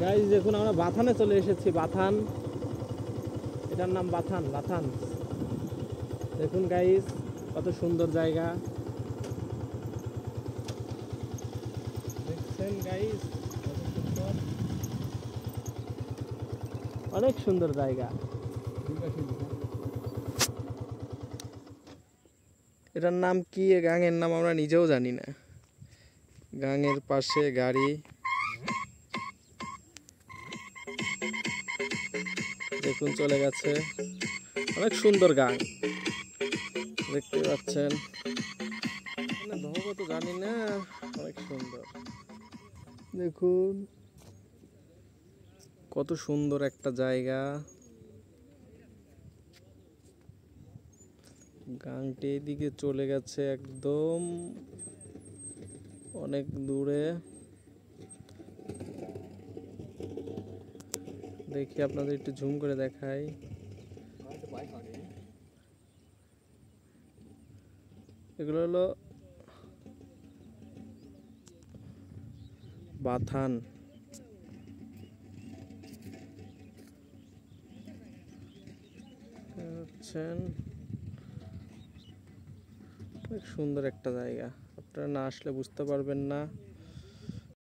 Guys দেখুন আমরা বাথানে চলে এসেছি। বাথান, এটার নাম বাথান। বাথান দেখুন গাইস, কত সুন্দর জায়গা দেখছেন গাইস, কত সুন্দর, অনেক সুন্দর জায়গা। এটার নাম কি, গাঙের নাম আমরা নিজেও জানি না। গাঙের পাশে গাড়ি, দেখুন চলে গেছে। অনেক সুন্দর গাং দেখতে পাচ্ছেন। তো জানি না, অনেক সুন্দর। দেখুন কত সুন্দর একটা জায়গা। গাংটি এদিকে চলে গেছে একদম অনেক দূরে। দেখি আপনাদের একটু জুম করে দেখাই। এগুলো হলো বাথান। অনেক সুন্দর একটা জায়গা, আপনারা না আসলে বুঝতে পারবেন না।